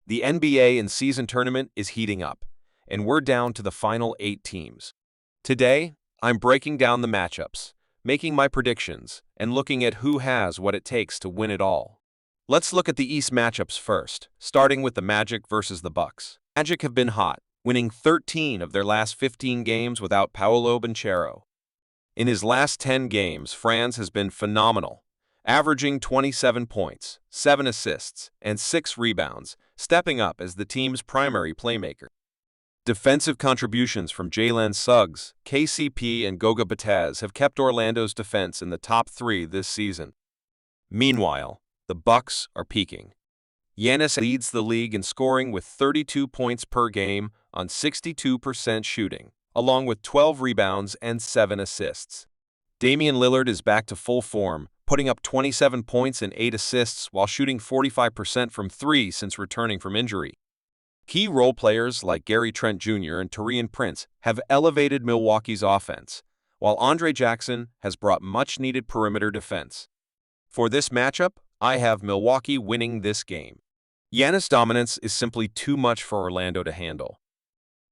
The NBA in-season tournament is heating up, and we're down to the final 8 teams. Today, I'm breaking down the matchups, making my predictions, and looking at who has what it takes to win it all. Let's look at the East matchups first, starting with the Magic versus the Bucks. Magic have been hot, winning 13 of their last 15 games without Paolo Banchero. In his last 10 games, Franz has been phenomenal, averaging 27 points, 7 assists, and 6 rebounds, stepping up as the team's primary playmaker. Defensive contributions from Jalen Suggs, KCP, and Goga Bitadze have kept Orlando's defense in the top 3 this season. Meanwhile, the Bucks are peaking. Giannis leads the league in scoring with 32 points per game on 62% shooting, along with 12 rebounds and 7 assists. Damian Lillard is back to full form, putting up 27 points and 8 assists while shooting 45% from 3 since returning from injury. Key role players like Gary Trent Jr. and Taurean Prince have elevated Milwaukee's offense, while Andre Jackson has brought much-needed perimeter defense. For this matchup, I have Milwaukee winning this game. Giannis' dominance is simply too much for Orlando to handle.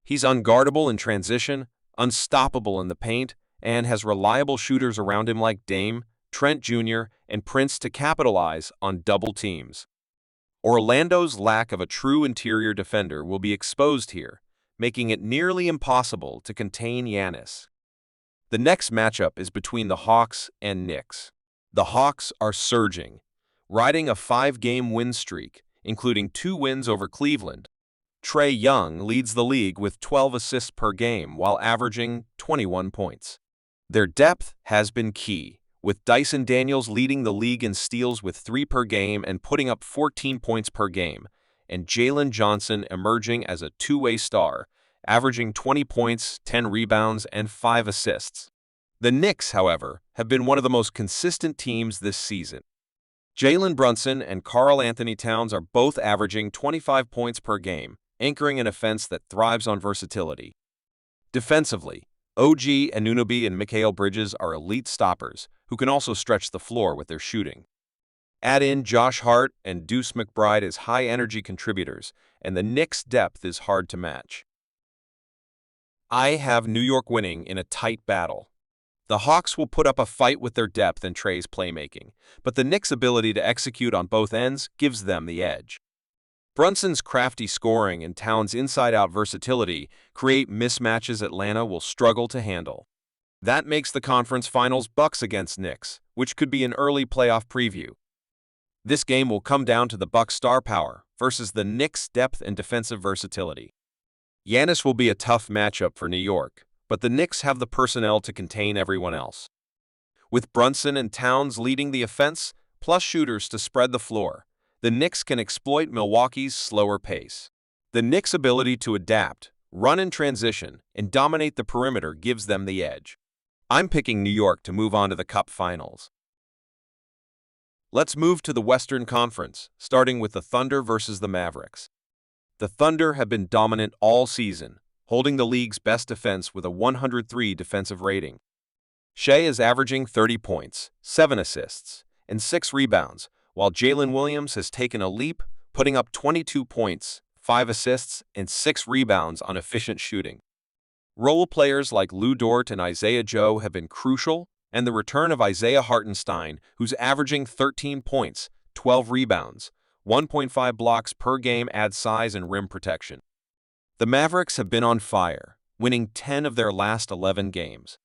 He's unguardable in transition, unstoppable in the paint, and has reliable shooters around him like Dame, Trent Jr., and Prince to capitalize on double teams. Orlando's lack of a true interior defender will be exposed here, making it nearly impossible to contain Giannis. The next matchup is between the Hawks and Knicks. The Hawks are surging, riding a 5-game win streak, including 2 wins over Cleveland. Trae Young leads the league with 12 assists per game while averaging 21 points. Their depth has been key, with Dyson Daniels leading the league in steals with 3 per game and putting up 14 points per game, and Jalen Johnson emerging as a two-way star, averaging 20 points, 10 rebounds, and 5 assists. The Knicks, however, have been one of the most consistent teams this season. Jalen Brunson and Karl Anthony Towns are both averaging 25 points per game, anchoring an offense that thrives on versatility. Defensively, OG Anunoby and Mikal Bridges are elite stoppers who can also stretch the floor with their shooting. Add in Josh Hart and Deuce McBride as high-energy contributors, and the Knicks' depth is hard to match. I have New York winning in a tight battle. The Hawks will put up a fight with their depth and Trae's playmaking, but the Knicks' ability to execute on both ends gives them the edge. Brunson's crafty scoring and Towns' inside-out versatility create mismatches Atlanta will struggle to handle. That makes the conference finals Bucks against Knicks, which could be an early playoff preview. This game will come down to the Bucks' star power versus the Knicks' depth and defensive versatility. Giannis will be a tough matchup for New York, but the Knicks have the personnel to contain everyone else. With Brunson and Towns leading the offense, plus shooters to spread the floor, the Knicks can exploit Milwaukee's slower pace. The Knicks' ability to adapt, run in transition, and dominate the perimeter gives them the edge. I'm picking New York to move on to the Cup Finals. Let's move to the Western Conference, starting with the Thunder versus the Mavericks. The Thunder have been dominant all season, holding the league's best defense with a 103 defensive rating. Shea is averaging 30 points, 7 assists, and 6 rebounds, while Jalen Williams has taken a leap, putting up 22 points, 5 assists, and 6 rebounds on efficient shooting. Role players like Lou Dort and Isaiah Joe have been crucial, and the return of Isaiah Hartenstein, who's averaging 13 points, 12 rebounds, 1.5 blocks per game adds size and rim protection. The Mavericks have been on fire, winning 10 of their last 11 games.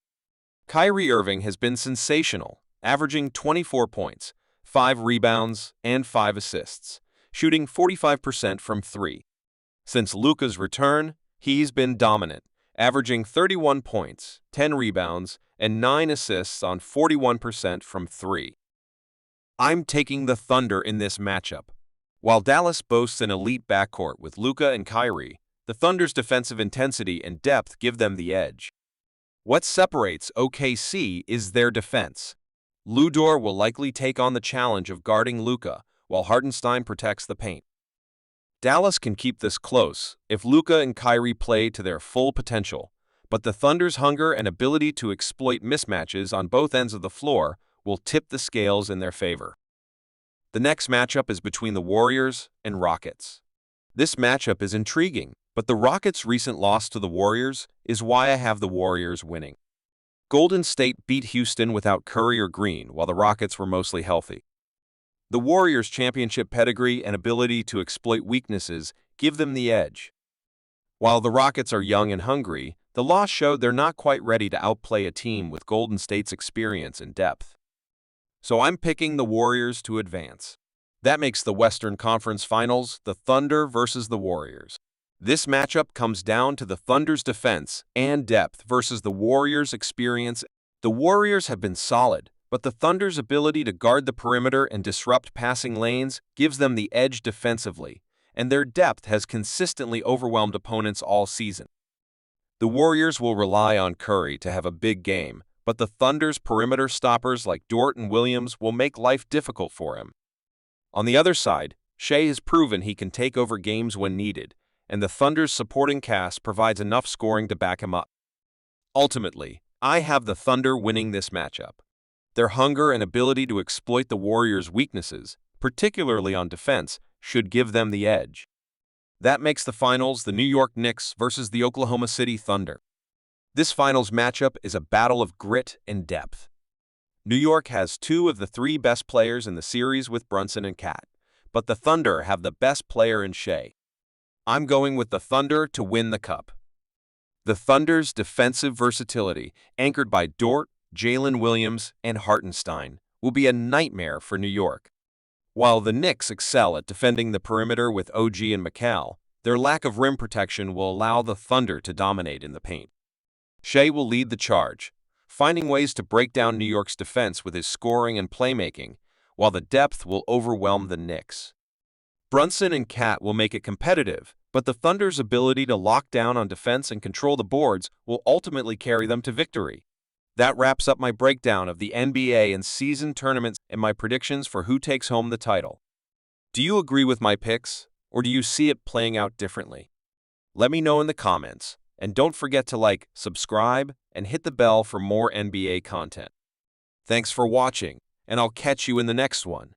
Kyrie Irving has been sensational, averaging 24 points, 5 rebounds, and 5 assists, shooting 45% from 3. Since Luka's return, he's been dominant, averaging 31 points, 10 rebounds, and 9 assists on 41% from 3. I'm taking the Thunder in this matchup. While Dallas boasts an elite backcourt with Luka and Kyrie, the Thunder's defensive intensity and depth give them the edge. What separates OKC is their defense. Lou Dort will likely take on the challenge of guarding Luka, while Hartenstein protects the paint. Dallas can keep this close if Luka and Kyrie play to their full potential, but the Thunder's hunger and ability to exploit mismatches on both ends of the floor will tip the scales in their favor. The next matchup is between the Warriors and Rockets. This matchup is intriguing, but the Rockets' recent loss to the Warriors is why I have the Warriors winning. Golden State beat Houston without Curry or Green, while the Rockets were mostly healthy. The Warriors' championship pedigree and ability to exploit weaknesses give them the edge. While the Rockets are young and hungry, the loss showed they're not quite ready to outplay a team with Golden State's experience and depth. So I'm picking the Warriors to advance. That makes the Western Conference Finals the Thunder versus the Warriors. This matchup comes down to the Thunder's defense and depth versus the Warriors' experience. The Warriors have been solid, but the Thunder's ability to guard the perimeter and disrupt passing lanes gives them the edge defensively, and their depth has consistently overwhelmed opponents all season. The Warriors will rely on Curry to have a big game, but the Thunder's perimeter stoppers like Dort and Williams will make life difficult for him. On the other side, Shea has proven he can take over games when needed, and the Thunder's supporting cast provides enough scoring to back him up. Ultimately, I have the Thunder winning this matchup. Their hunger and ability to exploit the Warriors' weaknesses, particularly on defense, should give them the edge. That makes the finals the New York Knicks versus the Oklahoma City Thunder. This finals matchup is a battle of grit and depth. New York has two of the three best players in the series with Brunson and Cat, but the Thunder have the best player in Shea. I'm going with the Thunder to win the cup. The Thunder's defensive versatility, anchored by Dort, Jalen Williams, and Hartenstein, will be a nightmare for New York. While the Knicks excel at defending the perimeter with OG and McCall, their lack of rim protection will allow the Thunder to dominate in the paint. Shea will lead the charge, finding ways to break down New York's defense with his scoring and playmaking, while the depth will overwhelm the Knicks. Brunson and Cat will make it competitive, but the Thunder's ability to lock down on defense and control the boards will ultimately carry them to victory. That wraps up my breakdown of the NBA and season tournaments and my predictions for who takes home the title. Do you agree with my picks, or do you see it playing out differently? Let me know in the comments, and don't forget to like, subscribe, and hit the bell for more NBA content. Thanks for watching, and I'll catch you in the next one.